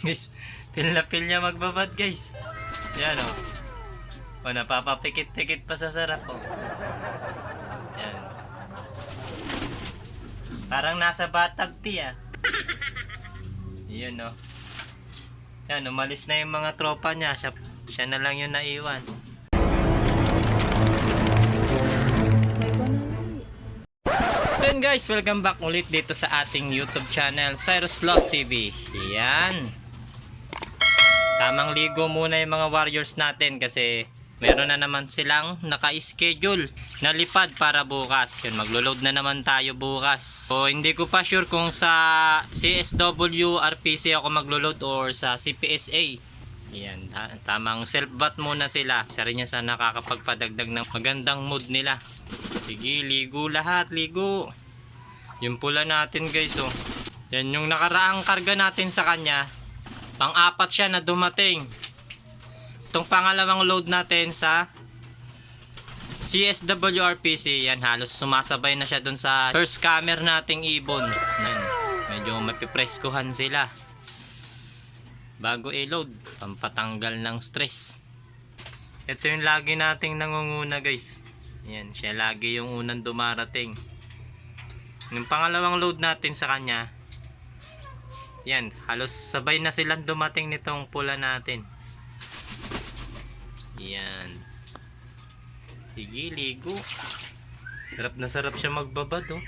Guys, feel na feel niya magbabad guys. Yan o. O napapapikit-pikit pa sa sarap o. Yan. Parang nasa batag tea. Yun o. Yan, umalis na yung mga tropa niya. Siya na lang yung naiwan. So yun guys, welcome back ulit dito sa ating YouTube channel, Cyrus Love TV. Yan. Tamang ligo muna yung mga warriors natin kasi meron na naman silang naka-schedule na lipad para bukas. Yun, maglo-load na naman tayo bukas. So hindi ko pa sure kung sa CSW RPC ako maglo-load or sa CPSA. Yan, tamang self-bath muna sila. Isa rin yan sa nakakapagpadagdag ng magandang mood nila. Sige, ligo lahat, ligo. Yung pula natin guys, oh. Yan yung nakaraang karga natin sa kanya. Pang-apat siya na dumating. Itong pangalawang load natin sa CSW RPC. Yan, halos sumasabay na siya dun sa first scammer nating ibon. Yan, medyo mapipreskuhan sila. Bago i-load, pampatanggal ng stress. Ito yung lagi nating nangunguna guys. Yan, siya lagi yung unang dumarating. Yung pangalawang load natin sa kanya, yan, halos sabay na silang dumating nitong pula natin. Yan. Sige, ligo. Sarap na sarap siya magbabad, oh.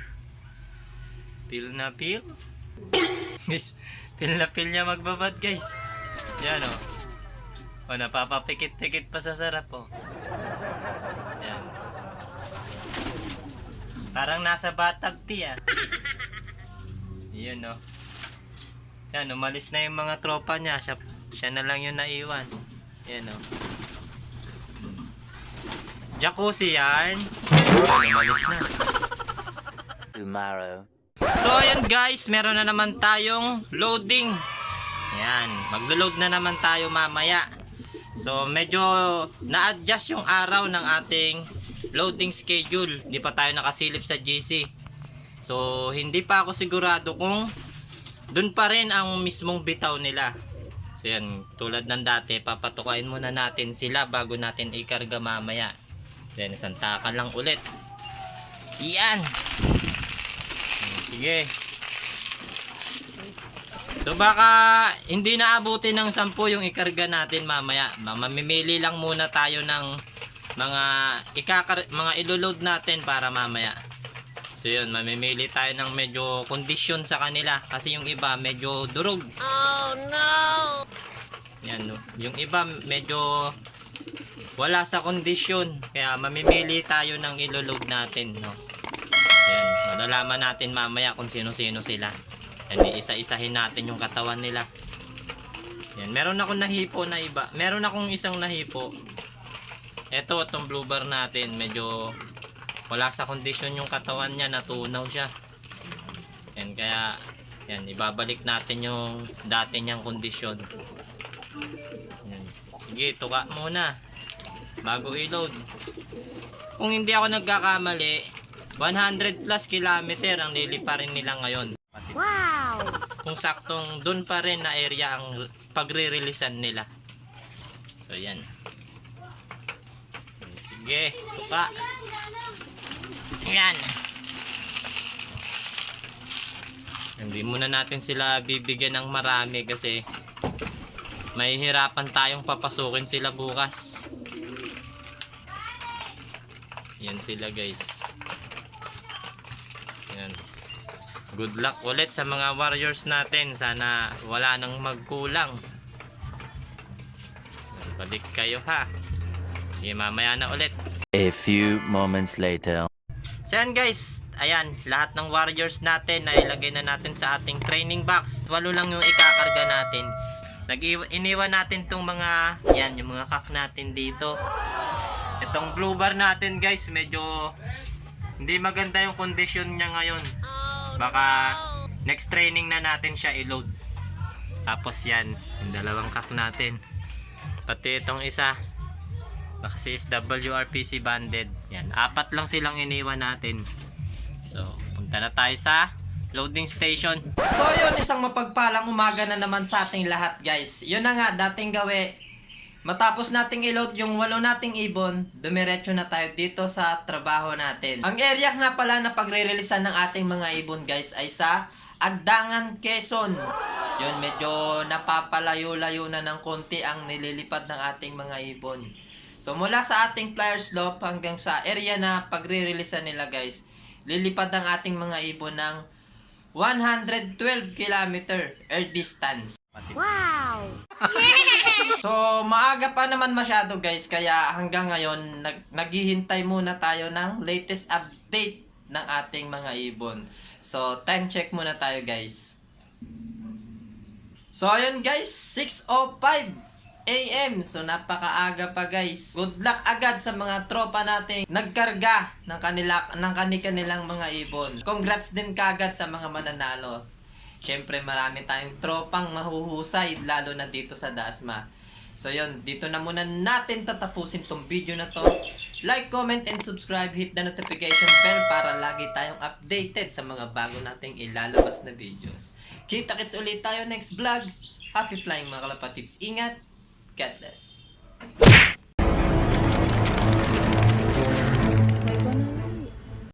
Feel na feel. Guys, feel na feel niya magbabad, guys. Yan, oh. O, napapapikit-pikit pa sa sarap, oh. Yan. Parang nasa batag tea. Yun, oh. Yan, umalis na yung mga tropa niya. Siya na lang yung naiwan. Yan, oh. Jacuzzi yan. Yan, umalis na. Tomorrow. So, ayan guys. Meron na naman tayong loading. Yan. Maglo-load na naman tayo mamaya. So, medyo na-adjust yung araw ng ating loading schedule. Hindi pa tayo nakasilip sa GC. So, hindi pa ako sigurado kung dun pa rin ang mismong bitaw nila. So yan, tulad ng dati, papatukain muna natin sila bago natin ikarga mamaya. So yan, isang taka lang ulit. Yan. Sige. So baka hindi naabutin ng 10 yung ikarga natin mamaya. Mamimili lang muna tayo ng mga ilo-load natin para mamaya. So yun, mamimili tayo ng medyo kondisyon sa kanila kasi yung iba medyo durog. Oh no! Yan, no? Yung iba medyo wala sa kondisyon, kaya mamimili tayo ng ilo-load natin, no? Yan, malalaman natin mamaya kung sino-sino sila. Yan, isa-isahin natin yung katawan nila. Yan, meron akong nahipo na iba. Meron akong isang nahipo. Ito, itong blue bar natin, medyo wala sa kondisyon yung katawan niya, natunaw siya. Yan, kaya yan, ibabalik natin yung dati niyang kondisyon. Yan. Sige, tuka muna bago i-load. Kung hindi ako nagkakamali, 100 plus kilometer ang liliparin nila ngayon. Wow! Kung saktong dun pa rin na area ang pagre-releasean nila. So yan. Sige, tuka. Yan. Hindi muna natin sila bibigyan ng marami kasi mahihirapan tayong papasukin sila bukas. Yan sila guys. Yan. Good luck ulit sa mga warriors natin. Sana wala nang magkulang. Balik kayo ha. Sige, mamaya na ulit. A few moments later. So yan guys, ayan, lahat ng warriors natin na ilagay na natin sa ating training box. 8 lang yung ikakarga natin. Iniwan natin tong mga, yan, yung mga kak natin dito. Itong blue bar natin guys, medyo hindi maganda yung condition niya ngayon. Baka next training na natin siya i-load. Tapos yan, yung dalawang kak natin. Pati itong isa, naka CSW RPC banded. Yan, 4 lang silang iniwan natin. So, punta na tayo sa loading station. So yun, isang mapagpalang umaga na naman sa ating lahat guys. Yun na nga, dating gawi. Matapos nating i-load yung 8 nating ibon, dumiretso na tayo dito sa trabaho natin. Ang area nga pala na pagre-releasean ng ating mga ibon guys ay sa Agdangan, Quezon. Yun, medyo napapalayo-layo na ng konti ang nililipad ng ating mga ibon. So mula sa ating flyer slope hanggang sa area na pagre-releasean nila guys, lilipad ang ating mga ibon ng 112 km air distance. Wow! So, maaga pa naman masyado guys, kaya hanggang ngayon naghihintay muna tayo ng latest update ng ating mga ibon. So, time check muna tayo guys. So, ayun guys, 6:05 AM. So, napakaaga pa guys. Good luck agad sa mga tropa nating nagkarga ng kanilang mga ibon. Congrats din kagad sa mga mananalo. Siyempre, marami tayong tropang mahuhusay, lalo na dito sa Dasma. So, yun. Dito na muna natin tatapusin tong video na to. Like, comment, and subscribe. Hit the notification bell para lagi tayong updated sa mga bago nating ilalabas na videos. Kita-kits ulit tayo next vlog. Happy flying mga kalapatids. Ingat. God bless.